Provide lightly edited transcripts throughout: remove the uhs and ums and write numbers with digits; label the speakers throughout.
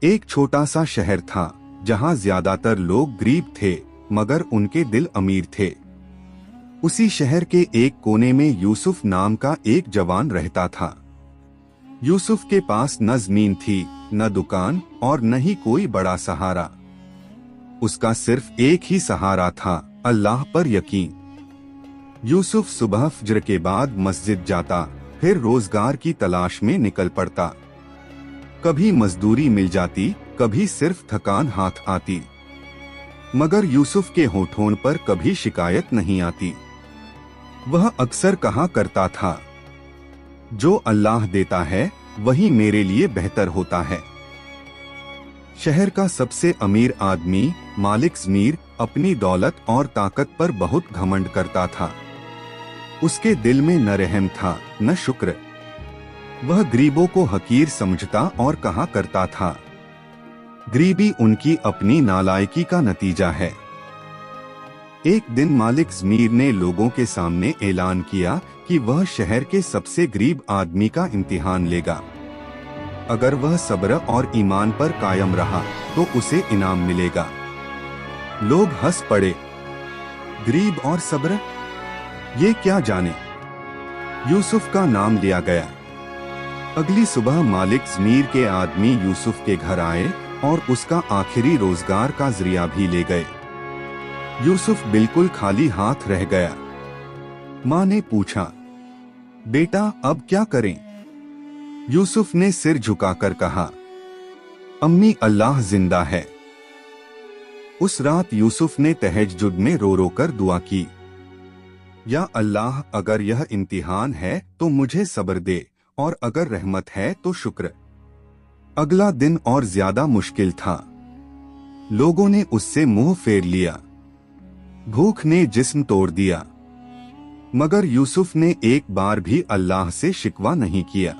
Speaker 1: एक छोटा सा शहर था जहां ज्यादातर लोग गरीब थे मगर उनके दिल अमीर थे। उसी शहर के एक कोने में यूसुफ नाम का एक जवान रहता था। यूसुफ के पास न जमीन थी, न दुकान और न ही कोई बड़ा सहारा। उसका सिर्फ एक ही सहारा था, अल्लाह पर यकीन। यूसुफ सुबह फज्र के बाद मस्जिद जाता, फिर रोजगार की तलाश में निकल पड़ता। कभी मजदूरी मिल जाती, कभी सिर्फ थकान हाथ आती, मगर यूसुफ के होठों पर कभी शिकायत नहीं आती। वह अक्सर कहा करता था, जो अल्लाह देता है वही मेरे लिए बेहतर होता है। शहर का सबसे अमीर आदमी मालिक ज़मीर अपनी दौलत और ताकत पर बहुत घमंड करता था। उसके दिल में न रहम था न शुक्र। वह गरीबों को हकीर समझता और कहा करता था, गरीबी उनकी अपनी नालायकी का नतीजा है। एक दिन मालिक ज़मीर ने लोगों के सामने ऐलान किया कि वह शहर के सबसे गरीब आदमी का इम्तिहान लेगा। अगर वह सब्र और ईमान पर कायम रहा तो उसे इनाम मिलेगा। लोग हंस पड़े। गरीब और सब्र, ये क्या जाने। यूसुफ का नाम लिया गया। अगली सुबह मालिक ज़मीर के आदमी यूसुफ के घर आए और उसका आखिरी रोजगार का जरिया भी ले गए। यूसुफ बिल्कुल खाली हाथ रह गया। माँ ने पूछा, बेटा अब क्या करें? यूसुफ ने सिर झुकाकर कहा, अम्मी अल्लाह जिंदा है। उस रात यूसुफ ने तहज्जुद में रो रो कर दुआ की, या अल्लाह अगर यह इम्तिहान है तो मुझे सब्र दे और अगर रहमत है तो शुक्र। अगला दिन और ज्यादा मुश्किल था। लोगों ने उससे मुंह फेर लिया। भूख ने जिस्म तोड़ दिया, मगर यूसुफ ने एक बार भी अल्लाह से शिकवा नहीं किया।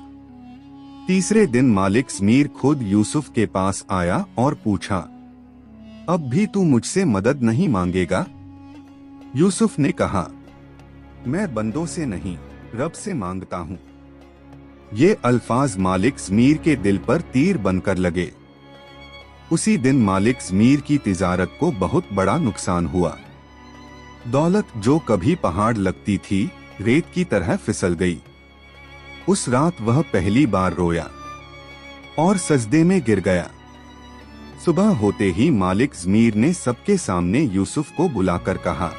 Speaker 1: तीसरे दिन मालिक ज़मीर खुद यूसुफ के पास आया और पूछा, अब भी तू मुझसे मदद नहीं मांगेगा? यूसुफ ने कहा, मैं बंदों से नहीं रब से मांगता हूँ। ये अल्फाज मालिक ज़मीर के दिल पर तीर बनकर लगे। उसी दिन मालिक ज़मीर की तिजारत को बहुत बड़ा नुकसान हुआ। दौलत जो कभी पहाड़ लगती थी, रेत की तरह फिसल गई। उस रात वह पहली बार रोया और सजदे में गिर गया। सुबह होते ही मालिक ज़मीर ने सबके सामने यूसुफ को बुलाकर कहा,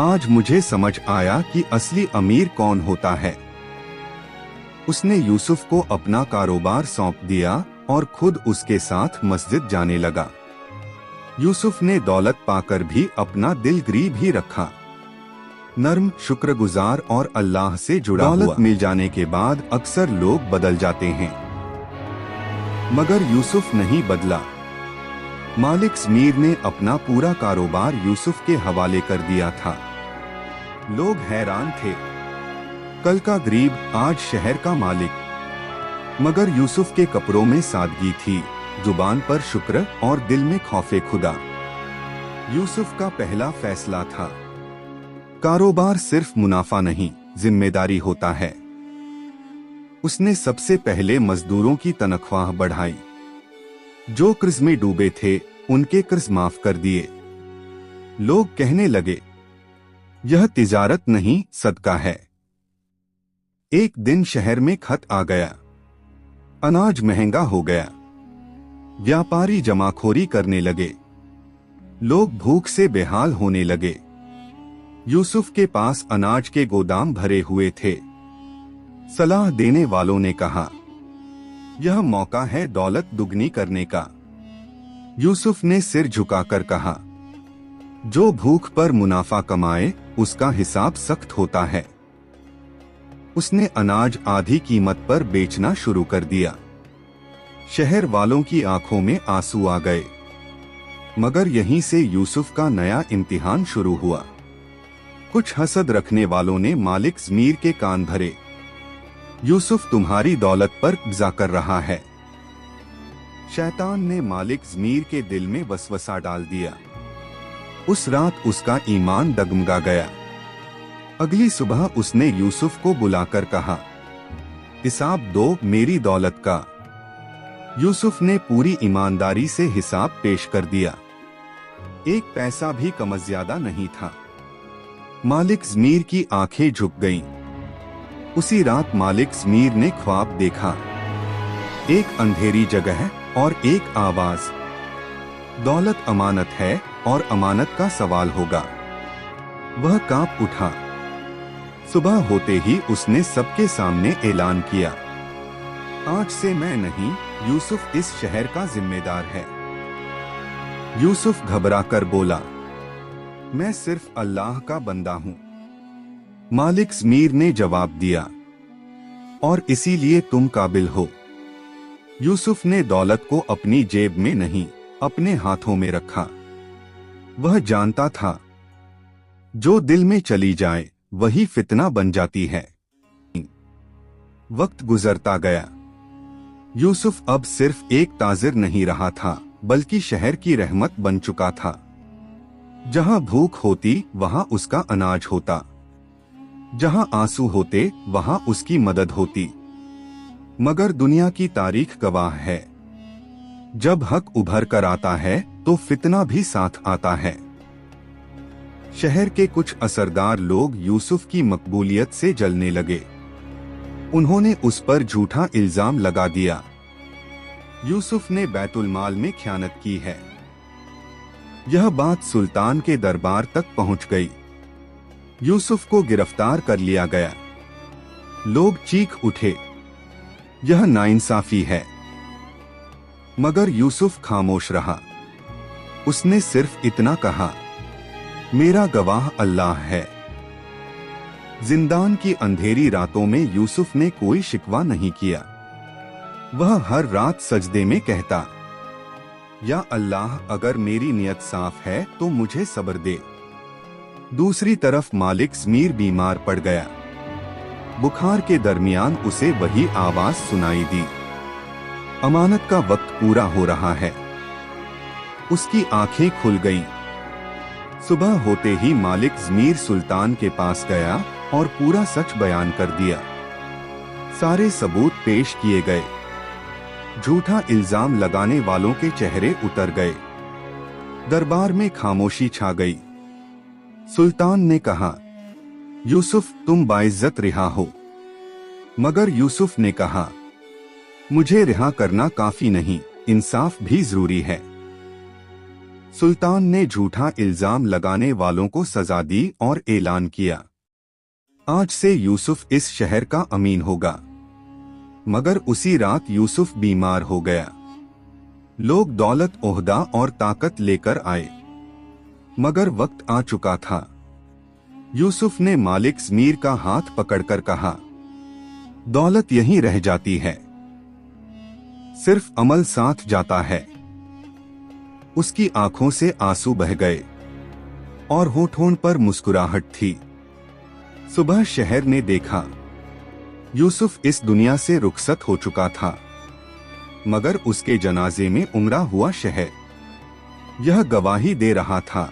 Speaker 1: आज मुझे समझ आया कि असली अमीर कौन होता है। उसने यूसुफ को अपना कारोबार सौंप दिया और खुद उसके साथ मस्जिद जाने लगा। यूसुफ ने दौलत पाकर भी अपना दिल गरीब ही रखा। नर्म, शुक्रगुजार और अल्लाह से जुड़ा हुआ। दौलत मिल जाने के बाद अक्सर लोग बदल जाते हैं, मगर यूसुफ नहीं बदला। मालिक ज़मीर ने अपना पूरा कारोबार यूसुफ के हवाले कर दिया था। लोग हैरान थे, कल का गरीब आज शहर का मालिक। मगर यूसुफ के कपड़ों में सादगी थी, जुबान पर शुक्र और दिल में खौफे खुदा। यूसुफ का पहला फैसला था, कारोबार सिर्फ मुनाफा नहीं, जिम्मेदारी होता है। उसने सबसे पहले मजदूरों की तनख्वाह बढ़ाई। जो कर्ज में डूबे थे उनके कर्ज माफ कर दिए। लोग कहने लगे, यह तिजारत नहीं सदका है। एक दिन शहर में खत आ गया, अनाज महंगा हो गया। व्यापारी जमाखोरी करने लगे। लोग भूख से बेहाल होने लगे। यूसुफ के पास अनाज के गोदाम भरे हुए थे। सलाह देने वालों ने कहा, यह मौका है दौलत दुगनी करने का। यूसुफ ने सिर झुकाकर कहा, जो भूख पर मुनाफा कमाए उसका हिसाब सख्त होता है। उसने अनाज आधी कीमत पर बेचना शुरू कर दिया। शहर वालों की आंखों में आंसू आ गए। मगर यहीं से यूसुफ का नया इम्तिहान शुरू हुआ। कुछ हसद रखने वालों ने मालिक ज़मीर के कान भरे। यूसुफ तुम्हारी दौलत पर कब्जा कर रहा है। शैतान ने मालिक ज़मीर के दिल में वसवसा डाल दिया। उस रात उसका ईमान डगमगा गया। अगली सुबह उसने यूसुफ को बुलाकर कहा, हिसाब दो मेरी दौलत का। यूसुफ ने पूरी ईमानदारी से हिसाब पेश कर दिया। एक पैसा भी कम ज्यादा नहीं था। मालिक ज़मीर की आंखें झुक गईं। उसी रात मालिक ज़मीर ने ख्वाब देखा। एक अंधेरी जगह और एक आवाज, दौलत अमानत है और अमानत का सवाल होगा। वह कांप उठा। सुबह होते ही उसने सबके सामने ऐलान किया, आज से मैं नहीं, यूसुफ इस शहर का जिम्मेदार है। यूसुफ घबराकर बोला, मैं सिर्फ अल्लाह का बंदा हूं। मालिक ज़मीर ने जवाब दिया, और इसीलिए तुम काबिल हो। यूसुफ ने दौलत को अपनी जेब में नहीं, अपने हाथों में रखा। वह जानता था, जो दिल में चली जाए वही फितना बन जाती है। वक्त गुजरता गया। यूसुफ अब सिर्फ एक ताजिर नहीं रहा था, बल्कि शहर की रहमत बन चुका था। जहां भूख होती वहां उसका अनाज होता, जहां आंसू होते वहां उसकी मदद होती। मगर दुनिया की तारीख गवाह है, जब हक उभर कर आता है तो फितना भी साथ आता है। शहर के कुछ असरदार लोग यूसुफ की मकबूलियत से जलने लगे। उन्होंने उस पर झूठा इल्जाम लगा दिया, यूसुफ ने बैतुल माल में खयानत की है। यह बात सुल्तान के दरबार तक पहुंच गई। यूसुफ को गिरफ्तार कर लिया गया। लोग चीख उठे, यह नाइंसाफी है। मगर यूसुफ खामोश रहा। उसने सिर्फ इतना कहा, मेरा गवाह अल्लाह है। जिंदान की अंधेरी रातों में यूसुफ ने कोई शिकवा नहीं किया। वह हर रात सजदे में कहता, या अल्लाह, अगर मेरी नियत साफ है तो मुझे सब्र दे। दूसरी तरफ मालिक ज़मीर बीमार पड़ गया। बुखार के दरमियान उसे वही आवाज सुनाई दी, अमानत का वक्त पूरा हो रहा है। उसकी आंखें खुल गईं। सुबह होते ही मालिक ज़मीर सुल्तान के पास गया और पूरा सच बयान कर दिया। सारे सबूत पेश किए गए। झूठा इल्जाम लगाने वालों के चेहरे उतर गए। दरबार में खामोशी छा गई। सुल्तान ने कहा, यूसुफ, तुम बाइज्जत रिहा हो। मगर यूसुफ ने कहा, मुझे रिहा करना काफी नहीं, इंसाफ भी जरूरी है। सुल्तान ने झूठा इल्जाम लगाने वालों को सजा दी और ऐलान किया, आज से यूसुफ इस शहर का अमीन होगा। मगर उसी रात यूसुफ बीमार हो गया। लोग दौलत, ओहदा और ताकत लेकर आए, मगर वक्त आ चुका था। यूसुफ ने मालिक ज़मीर का हाथ पकड़कर कहा, दौलत यहीं रह जाती है, सिर्फ अमल साथ जाता है। उसकी आंखों से आंसू बह गए और होठों पर मुस्कुराहट थी। सुबह शहर ने देखा, यूसुफ इस दुनिया से रुखसत हो चुका था, मगर उसके जनाजे में उमड़ा हुआ शहर यह गवाही दे रहा था,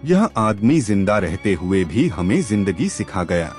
Speaker 1: यह आदमी जिंदा रहते हुए भी हमें जिंदगी सिखा गया।